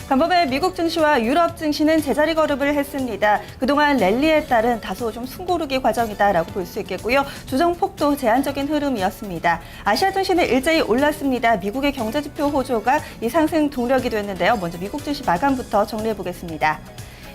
간밤에 미국 증시와 유럽 증시는 제자리 걸음을 했습니다. 그동안 랠리에 따른 다소 좀 숨고르기 과정이다라고 볼 수 있겠고요. 조정폭도 제한적인 흐름이었습니다. 아시아 증시는 일제히 올랐습니다. 미국의 경제지표 호조가 이 상승 동력이 됐는데요. 먼저 미국 증시 마감부터 정리해 보겠습니다.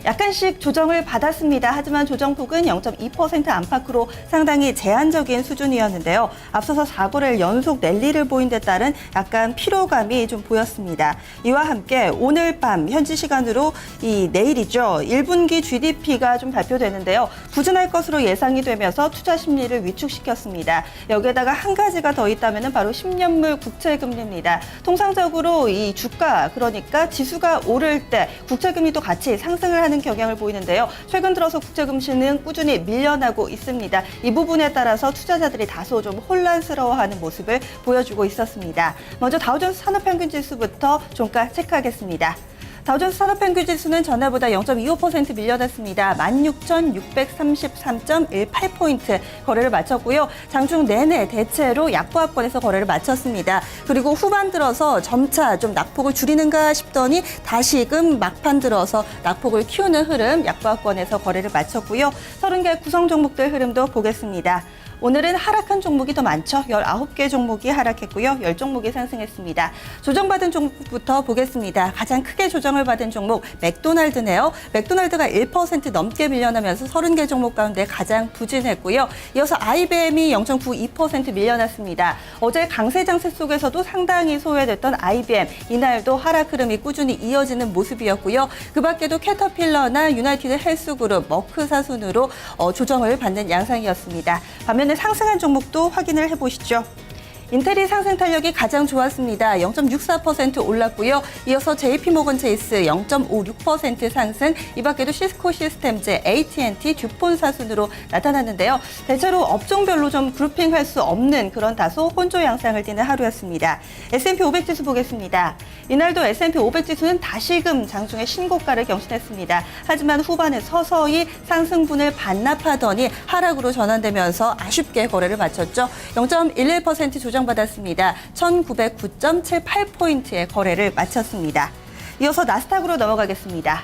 약간씩 조정을 받았습니다. 하지만 조정폭은 0.2% 안팎으로 상당히 제한적인 수준이었는데요. 앞서서 4거래일 연속 랠리를 보인 데 따른 약간 피로감이 좀 보였습니다. 이와 함께 오늘 밤 현지 시간으로 내일이죠. 1분기 GDP가 좀 발표되는데요. 부진할 것으로 예상이 되면서 투자 심리를 위축시켰습니다. 여기에다가 한 가지가 더 있다면 바로 10년물 국채금리입니다. 통상적으로 이 주가, 그러니까 지수가 오를 때 국채금리도 같이 상승을 하는 경향을 보이는데요. 최근 들어서 국채금리는 꾸준히 밀려나고 있습니다. 이 부분에 따라서 투자자들이 다소 좀 혼란스러워하는 모습을 보여주고 있었습니다. 먼저 다우존스 산업평균지수부터 종가 체크하겠습니다. 다우존스 산업평균지수는 전날보다 0.25% 밀려났습니다. 16,633.18포인트 거래를 마쳤고요. 장중 내내 대체로 약보합권에서 거래를 마쳤습니다. 그리고 후반 들어서 점차 좀 낙폭을 줄이는가 싶더니 다시금 막판 들어서 낙폭을 키우는 흐름, 약보합권에서 거래를 마쳤고요. 30개 구성 종목들 흐름도 보겠습니다. 오늘은 하락한 종목이 더 많죠. 19개 종목이 하락했고요. 10종목이 상승했습니다. 조정받은 종목부터 보겠습니다. 가장 크게 조정을 받은 종목 맥도날드네요. 맥도날드가 1% 넘게 밀려나면서 30개 종목 가운데 가장 부진했고요. 이어서 IBM이 0.92% 밀려났습니다. 어제 강세 장세 속에서도 상당히 소외됐던 IBM, 이날도 하락 흐름이 꾸준히 이어지는 모습이었고요. 그 밖에도 캐터필러나 유나이티드 헬스그룹, 머크사 순으로 조정을 받는 양상이었습니다. 반면에 상승한 종목도 확인을 해보시죠. 인텔이 상승 탄력이 가장 좋았습니다. 0.64% 올랐고요. 이어서 JP모건 체이스 0.56% 상승, 이 밖에도 시스코 시스템즈, AT&T, 듀폰사 순으로 나타났는데요. 대체로 업종별로 좀 그룹핑할 수 없는 그런 다소 혼조 양상을 띠는 하루였습니다. S&P 500 지수 보겠습니다. 이날도 S&P 500 지수는 다시금 장중에 신고가를 경신했습니다. 하지만 후반에 서서히 상승분을 반납하더니 하락으로 전환되면서 아쉽게 거래를 마쳤죠. 0.11% 조정받았습니다. 1,909.78포인트의 거래를 마쳤습니다. 이어서 나스닥으로 넘어가겠습니다.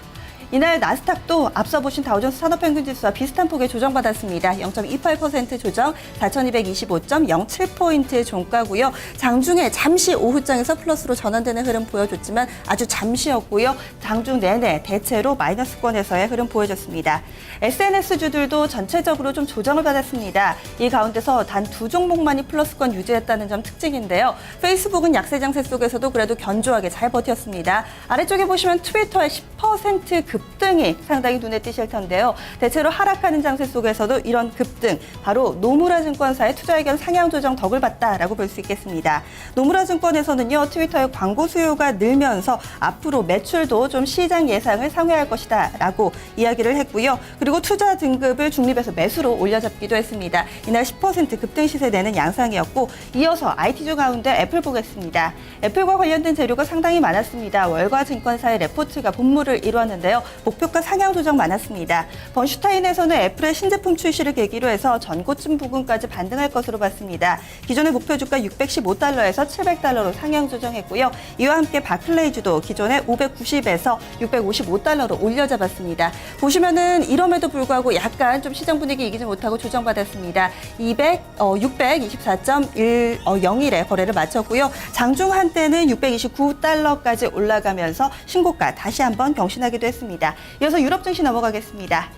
이날 나스닥도 앞서 보신 다우존스 산업평균지수와 비슷한 폭의 조정받았습니다. 0.28% 조정, 4,225.07포인트의 종가고요. 장중에 잠시 오후장에서 플러스로 전환되는 흐름 보여줬지만 아주 잠시였고요. 장중 내내 대체로 마이너스권에서의 흐름 보여줬습니다. SNS주들도 전체적으로 좀 조정을 받았습니다. 이 가운데서 단 두 종목만이 플러스권 유지했다는 점 특징인데요. 페이스북은 약세 장세 속에서도 그래도 견조하게 잘 버텼습니다. 아래쪽에 보시면 트위터의 10% 급등이 상당히 눈에 띄실 텐데요. 대체로 하락하는 장세 속에서도 이런 급등, 바로 노무라 증권사의 투자의견 상향 조정 덕을 봤다라고 볼 수 있겠습니다. 노무라 증권에서는요, 트위터의 광고 수요가 늘면서 앞으로 매출도 좀 시장 예상을 상회할 것이다라고 이야기를 했고요. 그리고 투자 등급을 중립에서 매수로 올려잡기도 했습니다. 이날 10% 급등 시세 내는 양상이었고, 이어서 IT주 가운데 애플 보겠습니다. 애플과 관련된 재료가 상당히 많았습니다. 월가 증권사의 레포트가 본물을 이루었는데요. 목표가 상향 조정 많았습니다. 번슈타인에서는 애플의 신제품 출시를 계기로 해서 전고점 부근까지 반등할 것으로 봤습니다. 기존의 목표 주가 615달러에서 700달러로 상향 조정했고요. 이와 함께 바클레이주도 기존의 590에서 655달러로 올려잡았습니다. 보시면은 이럼에도 불구하고 약간 좀 시장 분위기 이기지 못하고 조정받았습니다. 624.101에 거래를 마쳤고요. 장중 한때는 629달러까지 올라가면서 신고가 다시 한번 경신하기도 했습니다. 이어서 유럽 증시 넘어가겠습니다.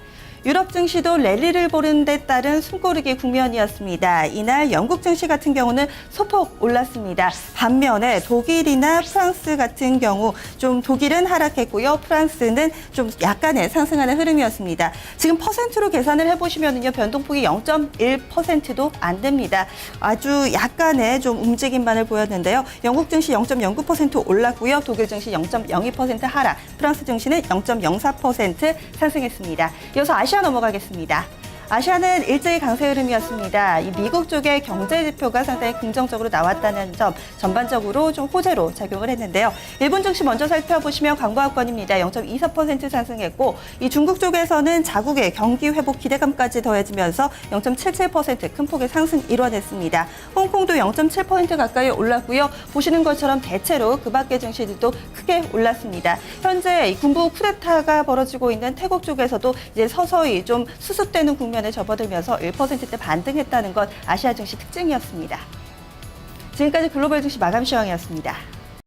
유럽 증시도 랠리를 보는 데 따른 숨고르기 국면이었습니다. 이날 영국 증시 같은 경우는 소폭 올랐습니다. 반면에 독일이나 프랑스 같은 경우 좀 독일은 하락했고요. 프랑스는 좀 약간의 상승하는 흐름이었습니다. 지금 퍼센트로 계산을 해보시면요, 변동폭이 0.1%도 안 됩니다. 아주 약간의 좀 움직임만을 보였는데요. 영국 증시 0.09% 올랐고요. 독일 증시 0.02% 하락, 프랑스 증시는 0.04% 상승했습니다. 이어서 아시아 넘어가겠습니다. 아시아는 일제히 강세 흐름이었습니다. 이 미국 쪽의 경제 지표가 상당히 긍정적으로 나왔다는 점 전반적으로 좀 호재로 작용을 했는데요. 일본 증시 먼저 살펴보시면 광고학권입니다. 0.24% 상승했고 이 중국 쪽에서는 자국의 경기 회복 기대감까지 더해지면서 0.77% 큰 폭의 상승 이뤄냈습니다. 홍콩도 0.7% 가까이 올랐고요. 보시는 것처럼 대체로 그 밖의 증시들도 크게 올랐습니다. 현재 이 군부 쿠데타가 벌어지고 있는 태국 쪽에서도 이제 서서히 좀 수습되는 국면에 접어들면서 1%대 반등했다는 것 아시아 증시 특징이었습니다. 지금까지 글로벌 증시 마감 시황이었습니다.